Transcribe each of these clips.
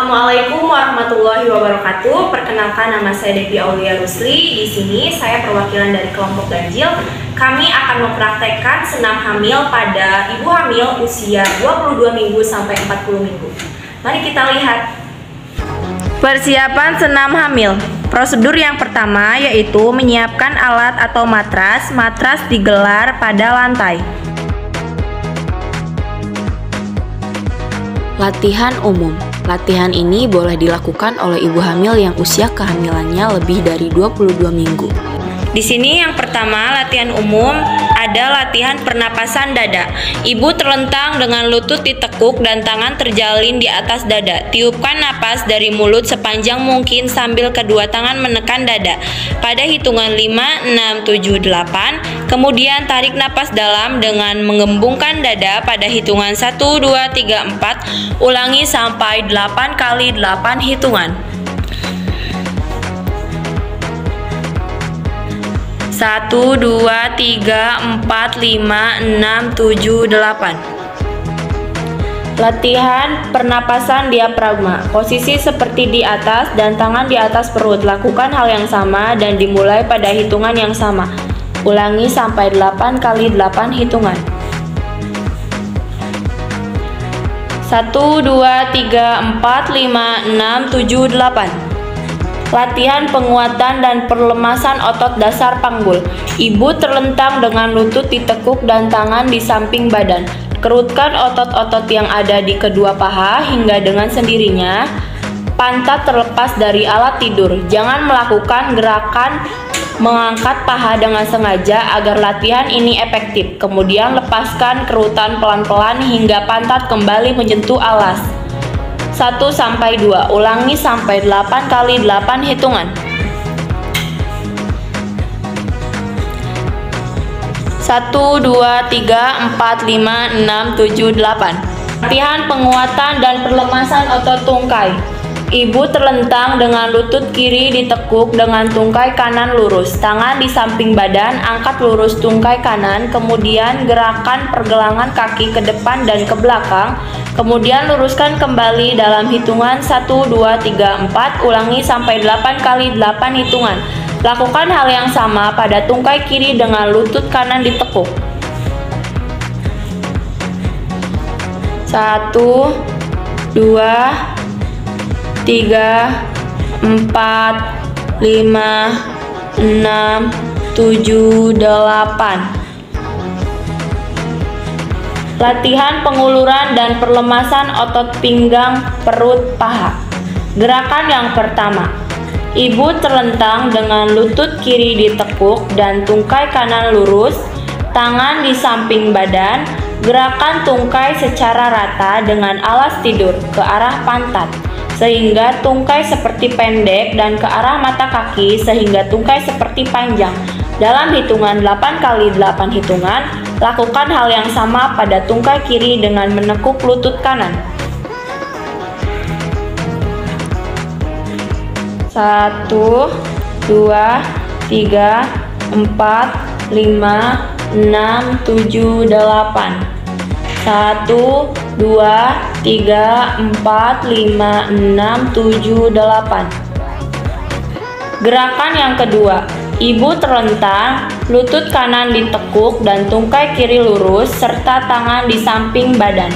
Assalamualaikum warahmatullahi wabarakatuh. Perkenalkan, nama saya Devi Aulia Rusli. Di sini saya perwakilan dari kelompok ganjil. Kami akan mempraktekkan senam hamil pada ibu hamil usia 22 minggu sampai 40 minggu. Mari kita lihat. Persiapan senam hamil. Prosedur yang pertama yaitu menyiapkan alat atau matras. Matras digelar pada lantai. Latihan umum. Latihan ini boleh dilakukan oleh ibu hamil yang usia kehamilannya lebih dari 22 minggu. Di sini yang pertama latihan umum ada latihan pernapasan dada. Ibu terlentang dengan lutut ditekuk dan tangan terjalin di atas dada. Tiupkan napas dari mulut sepanjang mungkin sambil kedua tangan menekan dada. Pada hitungan 5, 6, 7, 8, kemudian tarik napas dalam dengan mengembungkan dada pada hitungan 1, 2, 3, 4. Ulangi sampai 8 kali 8 hitungan. 1, 2, 3, 4, 5, 6, 7, 8. Latihan pernapasan diafragma. Posisi seperti di atas dan tangan di atas perut. Lakukan hal yang sama dan dimulai pada hitungan yang sama. Ulangi sampai 8 kali 8 hitungan. 1, 2, 3, 4, 5, 6, 7, 8. Latihan penguatan dan perlemasan otot dasar panggul. Ibu terlentang dengan lutut ditekuk dan tangan di samping badan. Kerutkan otot-otot yang ada di kedua paha hingga dengan sendirinya pantat terlepas dari alat tidur. Jangan melakukan gerakan mengangkat paha dengan sengaja agar latihan ini efektif. Kemudian lepaskan kerutan pelan-pelan hingga pantat kembali menyentuh alas. 1 sampai 2. Ulangi sampai 8 kali 8 hitungan. 1, 2, 3, 4, 5, 6, 7, 8. Latihan penguatan dan perlemasan otot tungkai. Ibu terlentang dengan lutut kiri ditekuk dengan tungkai kanan lurus. Tangan di samping badan, angkat lurus tungkai kanan, kemudian gerakan pergelangan kaki ke depan dan ke belakang. Kemudian luruskan kembali dalam hitungan 1, 2, 3, 4. Ulangi sampai 8 kali 8 hitungan. Lakukan hal yang sama pada tungkai kiri dengan lutut kanan ditekuk. 1, 2, 3, 4, 5, 6, 7, 8. Latihan penguluran dan perlemasan otot pinggang, perut, paha. Gerakan yang pertama. Ibu terlentang dengan lutut kiri ditekuk dan tungkai kanan lurus, tangan di samping badan. Gerakan tungkai secara rata dengan alas tidur ke arah pantat, sehingga tungkai seperti pendek, dan ke arah mata kaki sehingga tungkai seperti panjang. Dalam hitungan 8 kali 8 hitungan, lakukan hal yang sama pada tungkai kiri dengan menekuk lutut kanan. 1, 2, 3, 4, 5, 6, 7, 8. 1, 2, 3, 4, 5, 6, 7, 8. Gerakan yang kedua. Ibu terlentang, lutut kanan ditekuk dan tungkai kiri lurus serta tangan di samping badan.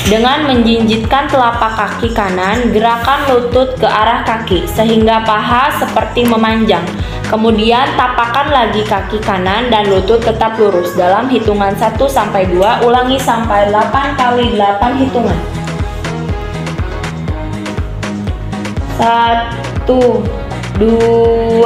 Dengan menjinjitkan telapak kaki kanan, gerakan lutut ke arah kaki sehingga paha seperti memanjang. Kemudian tapakkan lagi kaki kanan dan lutut tetap lurus. Dalam hitungan 1 sampai 2, ulangi sampai 8 kali 8 hitungan. 1, 2,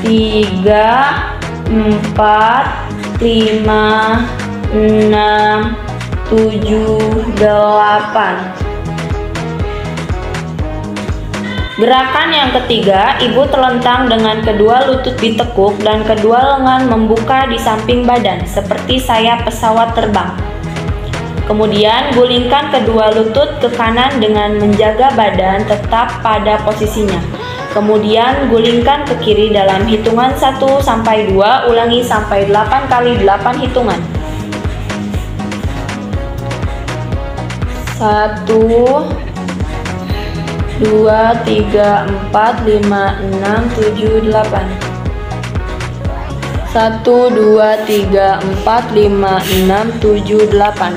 3, 4, 5, 6, 7, 8. Gerakan yang ketiga, ibu terlentang dengan kedua lutut ditekuk dan kedua lengan membuka di samping badan seperti sayap pesawat terbang. Kemudian gulingkan kedua lutut ke kanan dengan menjaga badan tetap pada posisinya. Kemudian gulingkan ke kiri dalam hitungan 1 sampai 2, ulangi sampai 8 kali 8 hitungan. 1, 2, 3, 4, 5, 6, 7, 8. 1, 2, 3, 4, 5, 6, 7, 8.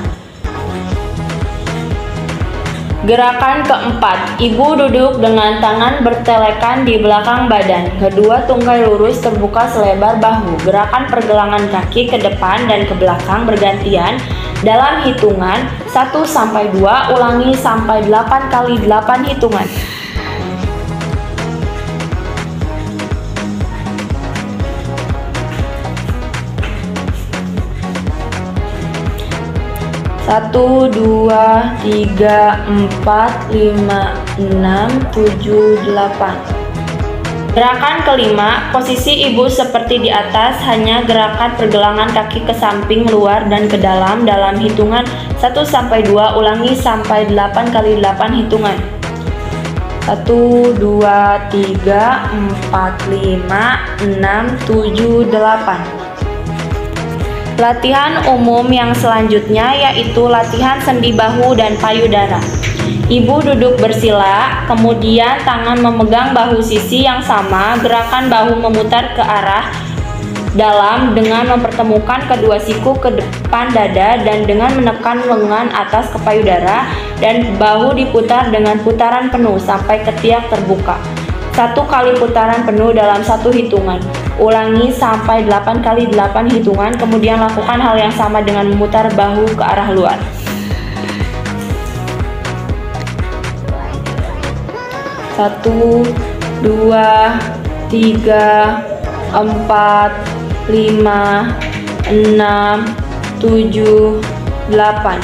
Gerakan keempat, ibu duduk dengan tangan bertelekan di belakang badan. Kedua tungkai lurus terbuka selebar bahu. Gerakan pergelangan kaki ke depan dan ke belakang bergantian dalam hitungan 1-2, ulangi sampai 8 kali 8 hitungan. Satu, 2, 3, 4, 5, 6, 7, 8. Gerakan kelima, posisi ibu seperti di atas, hanya gerakan pergelangan kaki ke samping, luar, dan ke dalam hitungan 1-2, ulangi sampai 8 kali 8 hitungan. 1, 2, 3, 4, 5, 6, 7, 8. Latihan umum yang selanjutnya yaitu latihan sendi bahu dan payudara. Ibu duduk bersila, kemudian tangan memegang bahu sisi yang sama, gerakan bahu memutar ke arah dalam dengan mempertemukan kedua siku ke depan dada dan dengan menekan lengan atas ke payudara, dan bahu diputar dengan putaran penuh sampai ketiak terbuka. 1 kali putaran penuh dalam 1 hitungan. Ulangi sampai 8 kali 8 hitungan, kemudian lakukan hal yang sama dengan memutar bahu ke arah luar. 1, 2, 3, 4, 5, 6, 7, 8.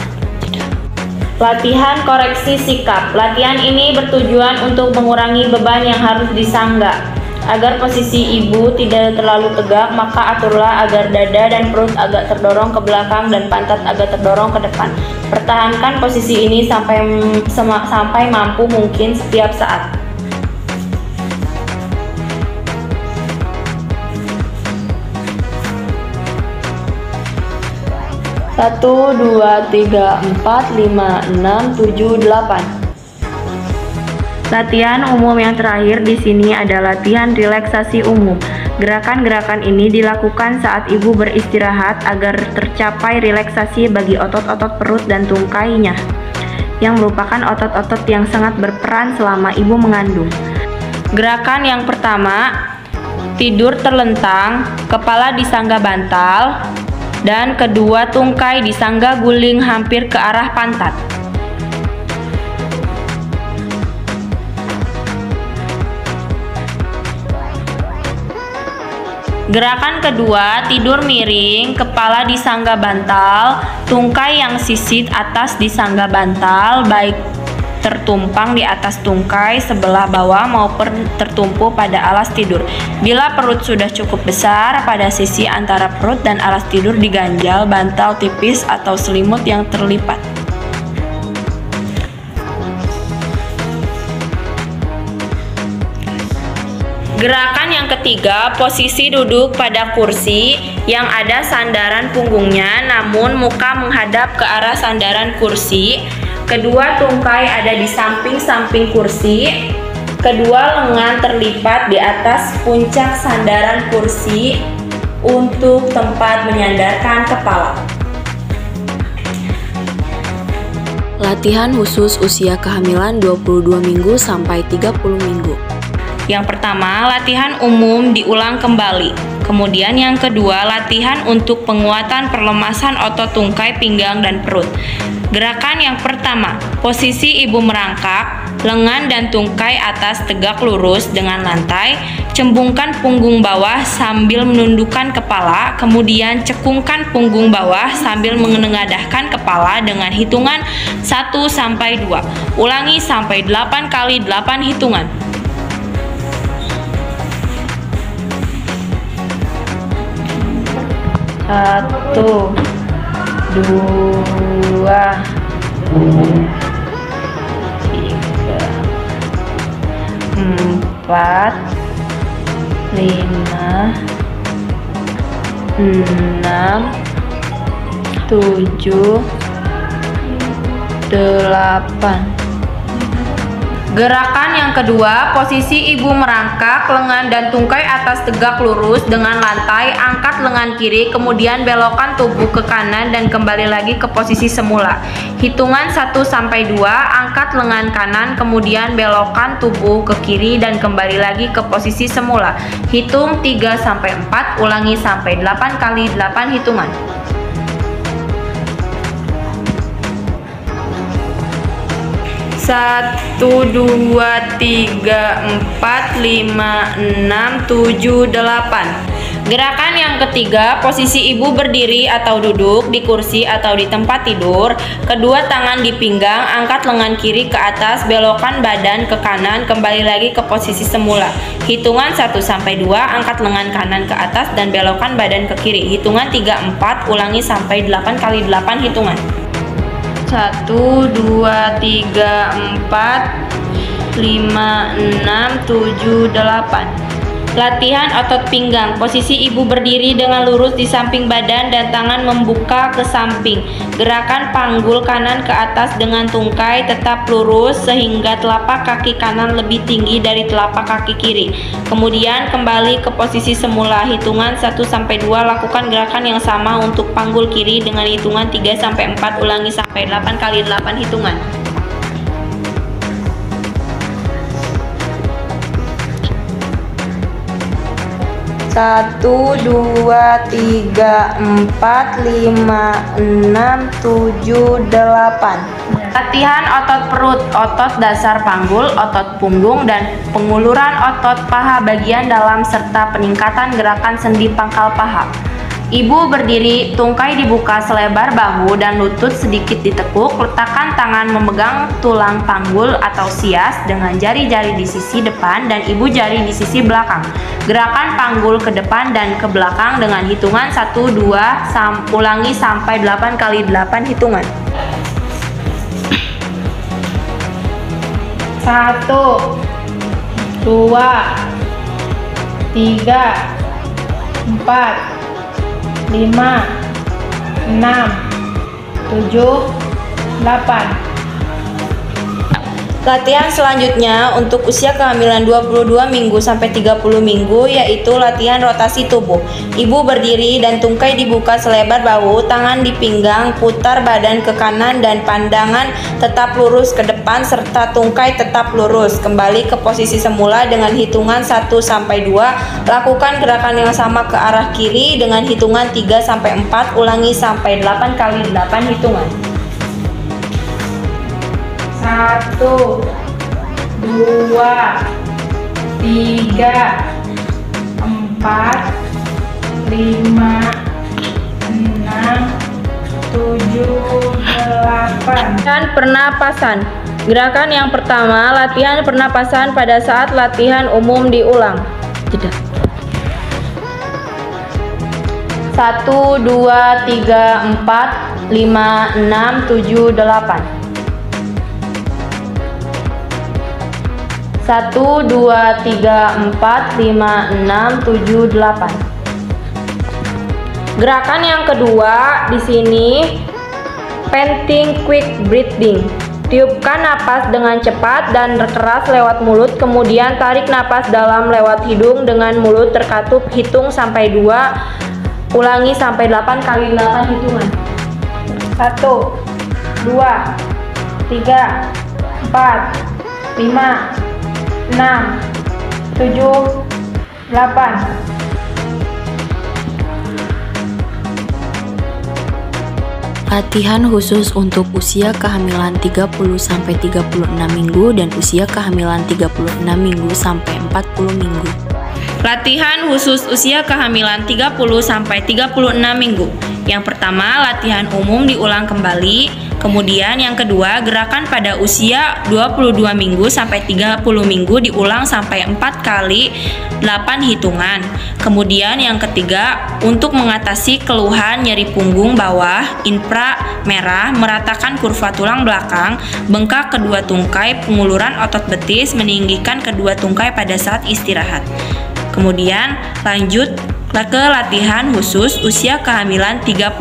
Latihan koreksi sikap. Latihan ini bertujuan untuk mengurangi beban yang harus disangga. Agar posisi ibu tidak terlalu tegak, maka aturlah agar dada dan perut agak terdorong ke belakang dan pantat agak terdorong ke depan. Pertahankan posisi ini sampai mampu mungkin setiap saat. 1, 2, 3, 4, 5, 6, 7, 8. Latihan umum yang terakhir di sini adalah latihan relaksasi umum. Gerakan-gerakan ini dilakukan saat ibu beristirahat agar tercapai relaksasi bagi otot-otot perut dan tungkainya, yang merupakan otot-otot yang sangat berperan selama ibu mengandung. Gerakan yang pertama, tidur terlentang, kepala disangga bantal, dan kedua tungkai disangga guling hampir ke arah pantat. Gerakan kedua, tidur miring, kepala disangga bantal, tungkai yang sisit atas disangga bantal, baik tertumpang di atas tungkai sebelah bawah maupun tertumpu pada alas tidur. Bila perut sudah cukup besar, pada sisi antara perut dan alas tidur diganjal bantal tipis atau selimut yang terlipat. Gerakan yang ketiga, posisi duduk pada kursi yang ada sandaran punggungnya namun muka menghadap ke arah sandaran kursi. Kedua tungkai ada di samping-samping kursi. Kedua lengan terlipat di atas puncak sandaran kursi untuk tempat menyandarkan kepala. Latihan khusus usia kehamilan 22 minggu sampai 30 minggu. Yang pertama, latihan umum diulang kembali. Kemudian yang kedua, latihan untuk penguatan perlemasan otot tungkai, pinggang, dan perut. Gerakan yang pertama, posisi ibu merangkak, lengan dan tungkai atas tegak lurus dengan lantai, cembungkan punggung bawah sambil menundukkan kepala, kemudian cekungkan punggung bawah sambil menengadahkan kepala dengan hitungan 1-2. Ulangi sampai 8 kali 8 hitungan. 1, 2, 3, 4, 5, 6, 7, 8. Gerakan yang kedua, posisi ibu merangkak, lengan dan tungkai atas tegak lurus dengan lantai, angkat lengan kiri, kemudian belokkan tubuh ke kanan dan kembali lagi ke posisi semula. Hitungan 1-2, angkat lengan kanan, kemudian belokkan tubuh ke kiri dan kembali lagi ke posisi semula. Hitung 3-4, ulangi sampai 8 kali 8 hitungan. 1, 2, 3, 4, 5, 6, 7, 8. Gerakan yang ketiga, posisi ibu berdiri atau duduk di kursi atau di tempat tidur. Kedua tangan di pinggang, angkat lengan kiri ke atas, belokkan badan ke kanan, kembali lagi ke posisi semula. Hitungan 1-2, angkat lengan kanan ke atas dan belokkan badan ke kiri. Hitungan 3-4, ulangi sampai 8 kali 8 hitungan. 1, 2, 3, 4, 5, 6, 7, 8. Latihan otot pinggang. Posisi ibu berdiri dengan lurus di samping badan dan tangan membuka ke samping. Gerakan panggul kanan ke atas dengan tungkai tetap lurus sehingga telapak kaki kanan lebih tinggi dari telapak kaki kiri. Kemudian kembali ke posisi semula. Hitungan 1-2, lakukan gerakan yang sama untuk panggul kiri dengan hitungan 3-4, ulangi sampai 8 kali 8 hitungan. 1, 2, 3, 4, 5, 6, 7, 8. Latihan otot perut, otot dasar panggul, otot punggung, dan penguluran otot paha bagian dalam serta peningkatan gerakan sendi pangkal paha. Ibu berdiri, tungkai dibuka selebar bahu dan lutut sedikit ditekuk. Letakkan tangan memegang tulang panggul atau sias dengan jari-jari di sisi depan dan ibu jari di sisi belakang. Gerakan panggul ke depan dan ke belakang dengan hitungan 1-2, ulangi sampai 8 kali 8 hitungan. 1, 2, 3, 4, 5, 6, 7, 8. Latihan selanjutnya untuk usia kehamilan 22 minggu sampai 30 minggu yaitu latihan rotasi tubuh. Ibu berdiri dan tungkai dibuka selebar bahu, tangan di pinggang, putar badan ke kanan dan pandangan tetap lurus ke depan serta tungkai tetap lurus. Kembali ke posisi semula dengan hitungan 1-2. Lakukan gerakan yang sama ke arah kiri dengan hitungan 3-4, ulangi sampai 8 kali 8 hitungan. 1, 2, 3, 4, 5, 6, 7, 8. Dan pernapasan. Gerakan yang pertama, latihan pernapasan pada saat latihan umum diulang. Jeda. 1, 2, 3, 4, 5, 6, 7, 8. 1, 2, 3, 4, 5, 6, 7, 8. Gerakan yang kedua di sini panting quick breathing. Tiupkan napas dengan cepat dan keras lewat mulut, kemudian tarik napas dalam lewat hidung dengan mulut terkatup. Hitung sampai 2, ulangi sampai 8 kali 8 hitungan. 1, 2, 3, 4, 5, 6, 7, 8. Latihan khusus untuk usia kehamilan 30-36 minggu dan usia kehamilan 36 minggu sampai 40 minggu. Latihan khusus usia kehamilan 30-36 minggu. Yang pertama, latihan umum diulang kembali. Kemudian yang kedua, gerakan pada usia 22 minggu sampai 30 minggu diulang sampai 4 kali 8 hitungan. Kemudian yang ketiga, untuk mengatasi keluhan nyeri punggung bawah, infra merah, meratakan kurva tulang belakang, bengkak kedua tungkai, penguluran otot betis, meninggikan kedua tungkai pada saat istirahat. Kemudian lanjut ke latihan khusus usia kehamilan 36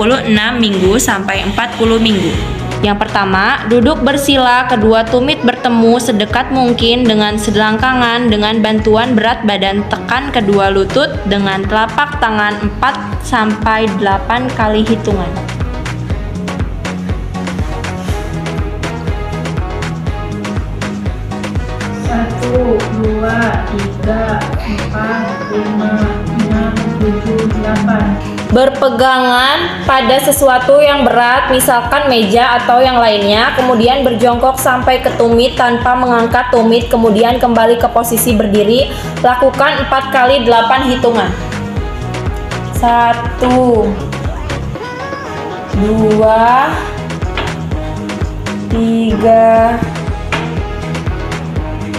minggu sampai 40 minggu. Yang pertama, duduk bersila, kedua tumit bertemu sedekat mungkin dengan selangkangan dengan bantuan berat badan, tekan kedua lutut dengan telapak tangan 4-8 kali hitungan. 1, 2, 3, 4, 5, 6, 7, 8. Berpegangan pada sesuatu yang berat, misalkan meja atau yang lainnya, kemudian berjongkok sampai ke tumit tanpa mengangkat tumit, kemudian kembali ke posisi berdiri. Lakukan 4 kali 8 hitungan. 1, 2, 3,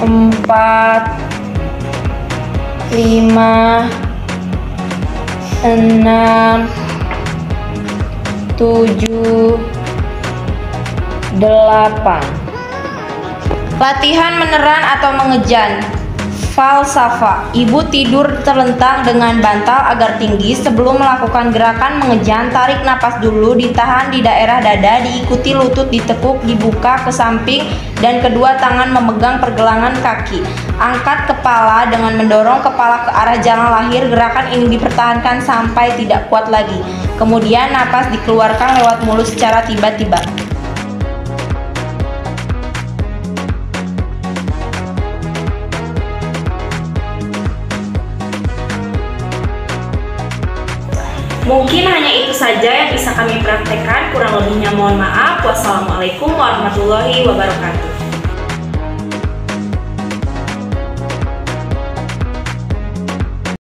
4, 5, 6, 7, 8. Latihan meneran atau mengejan. Falsafah. Ibu tidur terlentang dengan bantal agar tinggi. Sebelum melakukan gerakan mengejan, tarik napas dulu, ditahan di daerah dada, diikuti lutut ditekuk, dibuka ke samping, dan kedua tangan memegang pergelangan kaki. Angkat kepala dengan mendorong kepala ke arah jalan lahir. Gerakan ini dipertahankan sampai tidak kuat lagi. Kemudian napas dikeluarkan lewat mulut secara tiba-tiba. Mungkin hanya itu saja yang bisa kami praktekkan, kurang lebihnya mohon maaf. Wassalamualaikum warahmatullahi wabarakatuh.